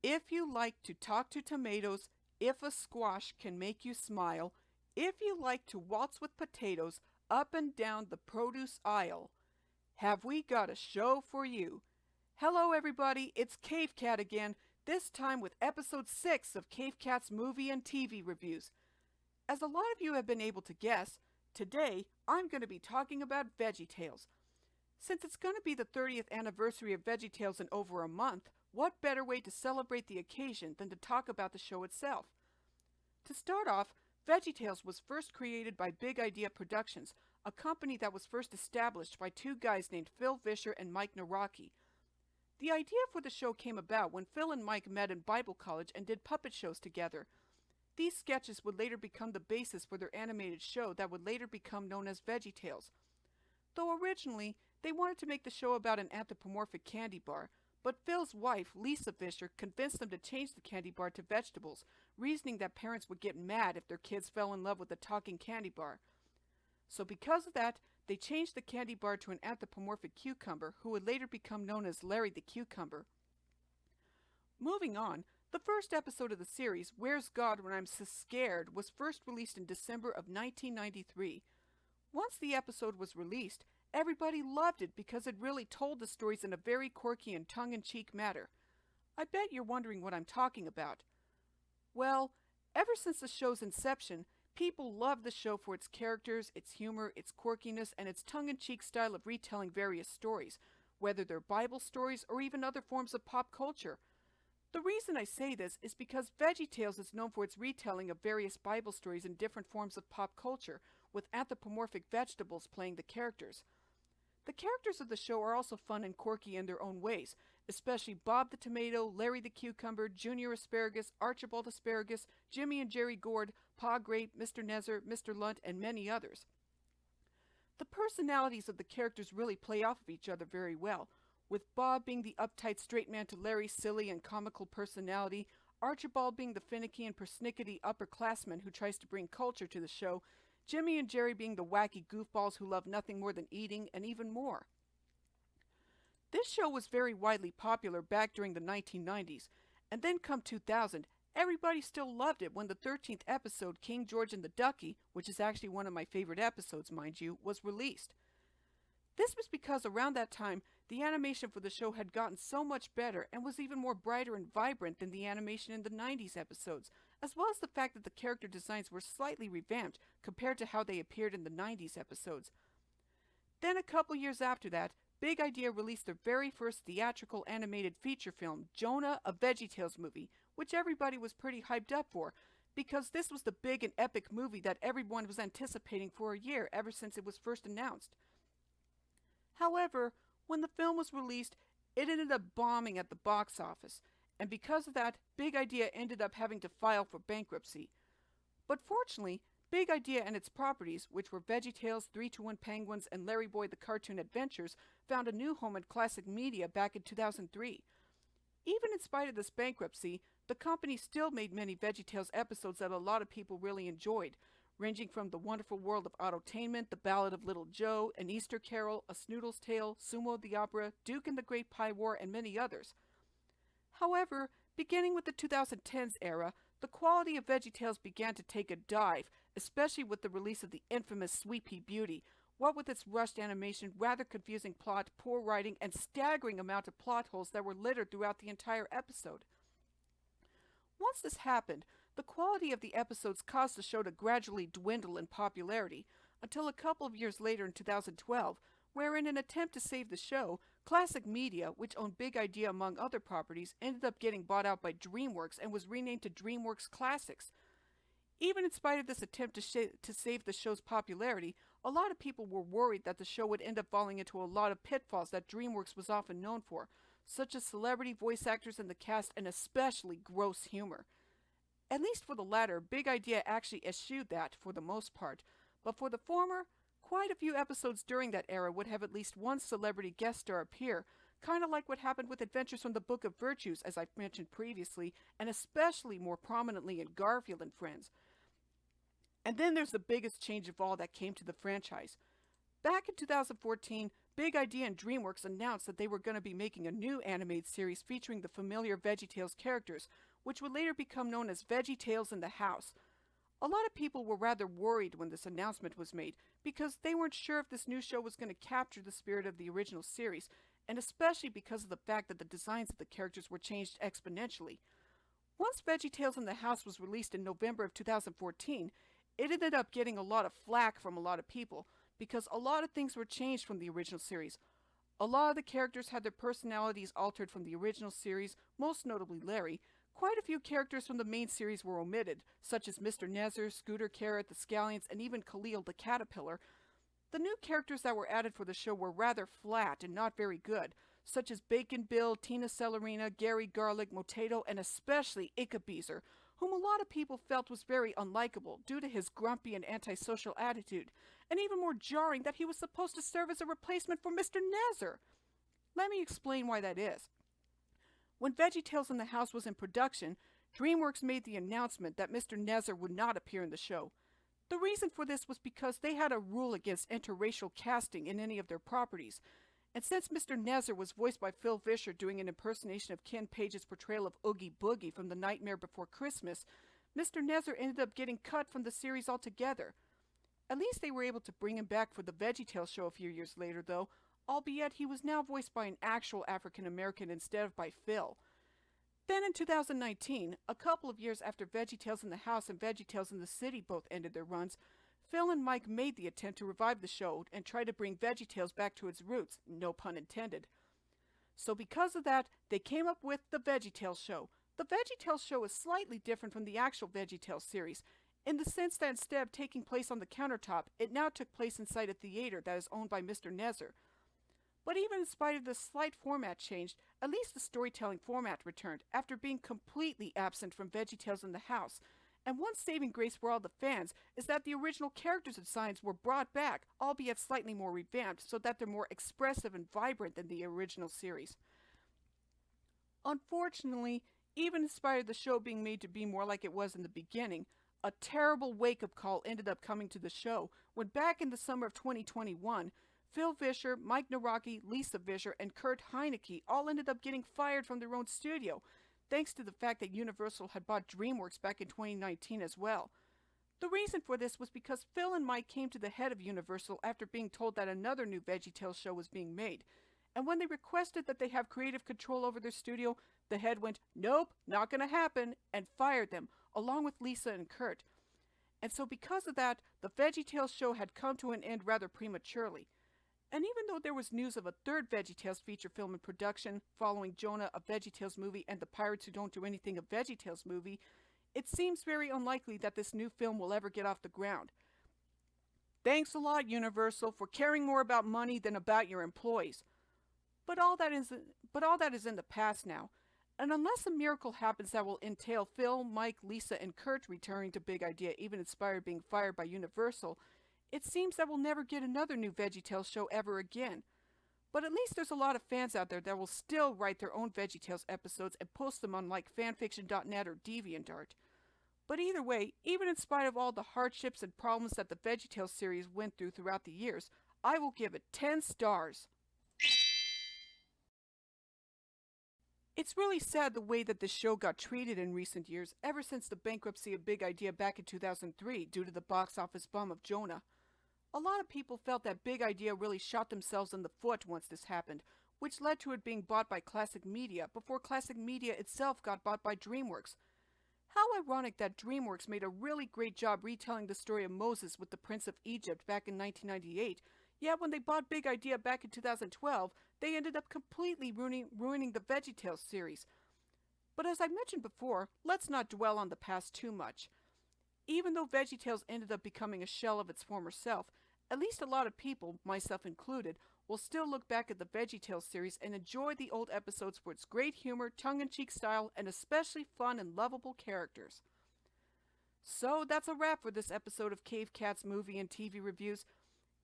If you like to talk to tomatoes, if a squash can make you smile, if you like to waltz with potatoes up and down the produce aisle, have we got a show for you? Hello everybody, it's Cave Cat again, this time with episode 6 of Cave Cat's movie and TV reviews. As a lot of you have been able to guess, today I'm going to be talking about VeggieTales. Since it's going to be the 30th anniversary of VeggieTales in over a month, what better way to celebrate the occasion than to talk about the show itself? To start off, VeggieTales was first created by Big Idea Productions, a company that was first established by two guys named Phil Vischer and Mike Nawrocki. The idea for the show came about when Phil and Mike met in Bible college and did puppet shows together. These sketches would later become the basis for their animated show that would later become known as VeggieTales. Though originally, they wanted to make the show about an anthropomorphic candy bar, but Phil's wife, Lisa Vischer, convinced them to change the candy bar to vegetables, reasoning that parents would get mad if their kids fell in love with a talking candy bar. So because of that, they changed the candy bar to an anthropomorphic cucumber, who would later become known as Larry the Cucumber. Moving on, the first episode of the series, Where's God When I'm So Scared, was first released in December of 1993. Once the episode was released, everybody loved it because it really told the stories in a very quirky and tongue-in-cheek manner. I bet you're wondering what I'm talking about. Well, ever since the show's inception, people loved the show for its characters, its humor, its quirkiness, and its tongue-in-cheek style of retelling various stories, whether they're Bible stories or even other forms of pop culture. The reason I say this is because VeggieTales is known for its retelling of various Bible stories in different forms of pop culture, with anthropomorphic vegetables playing the characters. The characters of the show are also fun and quirky in their own ways, especially Bob the Tomato, Larry the Cucumber, Junior Asparagus, Archibald Asparagus, Jimmy and Jerry Gourd, Pa Grape, Mr. Nezer, Mr. Lunt, and many others. The personalities of the characters really play off of each other very well, with Bob being the uptight straight man to Larry's silly and comical personality, Archibald being the finicky and persnickety upperclassman who tries to bring culture to the show, Jimmy and Jerry being the wacky goofballs who love nothing more than eating, and even more. This show was very widely popular back during the 1990s, and then come 2000, everybody still loved it when the 13th episode, King George and the Ducky, which is actually one of my favorite episodes, mind you, was released. This was because around that time, the animation for the show had gotten so much better and was even more brighter and vibrant than the animation in the 90s episodes, as well as the fact that the character designs were slightly revamped compared to how they appeared in the 90s episodes. Then a couple years after that, Big Idea released their very first theatrical animated feature film, Jonah, a VeggieTales movie, which everybody was pretty hyped up for, because this was the big and epic movie that everyone was anticipating for a year ever since it was first announced. However, when the film was released, it ended up bombing at the box office, and because of that, Big Idea ended up having to file for bankruptcy. But fortunately, Big Idea and its properties, which were VeggieTales, 3-2-1 Penguins, and Larry Boy the Cartoon Adventures, found a new home in classic media back in 2003. Even in spite of this bankruptcy, the company still made many VeggieTales episodes that a lot of people really enjoyed, ranging from The Wonderful World of Autotainment, The Ballad of Little Joe, An Easter Carol, A Snoodle's Tale, Sumo the Opera, Duke and the Great Pie War, and many others. However, beginning with the 2010s era, the quality of VeggieTales began to take a dive, especially with the release of the infamous Sweet Pea Beauty, what with its rushed animation, rather confusing plot, poor writing, and staggering amount of plot holes that were littered throughout the entire episode. Once this happened, the quality of the episodes caused the show to gradually dwindle in popularity, until a couple of years later in 2012, where in an attempt to save the show, Classic Media, which owned Big Idea among other properties, ended up getting bought out by DreamWorks and was renamed to DreamWorks Classics. Even in spite of this attempt to save the show's popularity, a lot of people were worried that the show would end up falling into a lot of pitfalls that DreamWorks was often known for, such as celebrity voice actors in the cast and especially gross humor. At least for the latter, Big Idea actually eschewed that for the most part, but for the former, quite a few episodes during that era would have at least one celebrity guest star appear, kind of like what happened with Adventures from the Book of Virtues, as I've mentioned previously, and especially more prominently in Garfield and Friends. And then there's the biggest change of all that came to the franchise. Back in 2014, Big Idea and DreamWorks announced that they were going to be making a new animated series featuring the familiar VeggieTales characters, which would later become known as VeggieTales in the House. A lot of people were rather worried when this announcement was made because they weren't sure if this new show was going to capture the spirit of the original series, and especially because of the fact that the designs of the characters were changed exponentially. Once VeggieTales in the House was released in November of 2014, it ended up getting a lot of flack from a lot of people because a lot of things were changed from the original series. A lot of the characters had their personalities altered from the original series, most notably Larry. Quite a few characters from the main series were omitted, such as Mr. Nezer, Scooter Carrot, the Scallions, and even Khalil the Caterpillar. The new characters that were added for the show were rather flat and not very good, such as Bacon Bill, Tina Celerina, Gary Garlic, Motato, and especially Ickabeezer, whom a lot of people felt was very unlikable due to his grumpy and antisocial attitude, and even more jarring that he was supposed to serve as a replacement for Mr. Nezer. Let me explain why that is. When VeggieTales in the House was in production, DreamWorks made the announcement that Mr. Nezer would not appear in the show. The reason for this was because they had a rule against interracial casting in any of their properties, and since Mr. Nezer was voiced by Phil Vischer doing an impersonation of Ken Page's portrayal of Oogie Boogie from The Nightmare Before Christmas, Mr. Nezer ended up getting cut from the series altogether. At least they were able to bring him back for the VeggieTales show a few years later, though, albeit he was now voiced by an actual African American instead of by Phil. Then in 2019, a couple of years after VeggieTales in the House and VeggieTales in the City both ended their runs, Phil and Mike made the attempt to revive the show and try to bring VeggieTales back to its roots, no pun intended. So because of that, they came up with the VeggieTales show. The VeggieTales show is slightly different from the actual VeggieTales series, in the sense that instead of taking place on the countertop, it now took place inside a theater that is owned by Mr. Nezer. But even in spite of this slight format change, at least the storytelling format returned after being completely absent from VeggieTales in the House. And one saving grace for all the fans is that the original characters and designs were brought back, albeit slightly more revamped, so that they're more expressive and vibrant than the original series. Unfortunately, even in spite of the show being made to be more like it was in the beginning, a terrible wake-up call ended up coming to the show when back in the summer of 2021, Phil Vischer, Mike Naraki, Lisa Vischer, and Kurt Heinecke all ended up getting fired from their own studio, thanks to the fact that Universal had bought DreamWorks back in 2019 as well. The reason for this was because Phil and Mike came to the head of Universal after being told that another new VeggieTales show was being made, and when they requested that they have creative control over their studio, the head went, "Nope, not gonna happen," and fired them, along with Lisa and Kurt. And so because of that, the VeggieTales show had come to an end rather prematurely. And even though there was news of a third VeggieTales feature film in production following Jonah, a VeggieTales movie, and the Pirates Who Don't Do Anything, a VeggieTales movie, it seems very unlikely that this new film will ever get off the ground. Thanks a lot, Universal, for caring more about money than about your employees. But all that is in the past now. And unless a miracle happens that will entail Phil, Mike, Lisa, and Kurt returning to Big Idea, even in spite of being fired by Universal, it seems that we'll never get another new VeggieTales show ever again. But at least there's a lot of fans out there that will still write their own VeggieTales episodes and post them on like fanfiction.net or DeviantArt. But either way, even in spite of all the hardships and problems that the VeggieTales series went through throughout the years, I will give it 10 stars. It's really sad the way that this show got treated in recent years, ever since the bankruptcy of Big Idea back in 2003 due to the box office bomb of Jonah. A lot of people felt that Big Idea really shot themselves in the foot once this happened, which led to it being bought by Classic Media before Classic Media itself got bought by DreamWorks. How ironic that DreamWorks made a really great job retelling the story of Moses with the Prince of Egypt back in 1998, yet when they bought Big Idea back in 2012, they ended up completely ruining the VeggieTales series. But as I mentioned before, let's not dwell on the past too much. Even though VeggieTales ended up becoming a shell of its former self, at least a lot of people, myself included, will still look back at the VeggieTales series and enjoy the old episodes for its great humor, tongue-in-cheek style, and especially fun and lovable characters. So that's a wrap for this episode of Cave Cat's movie and TV reviews.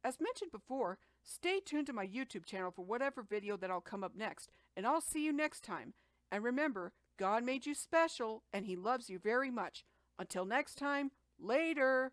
As mentioned before, stay tuned to my YouTube channel for whatever video that I'll come up next, and I'll see you next time. And remember, God made you special, and He loves you very much. Until next time, later!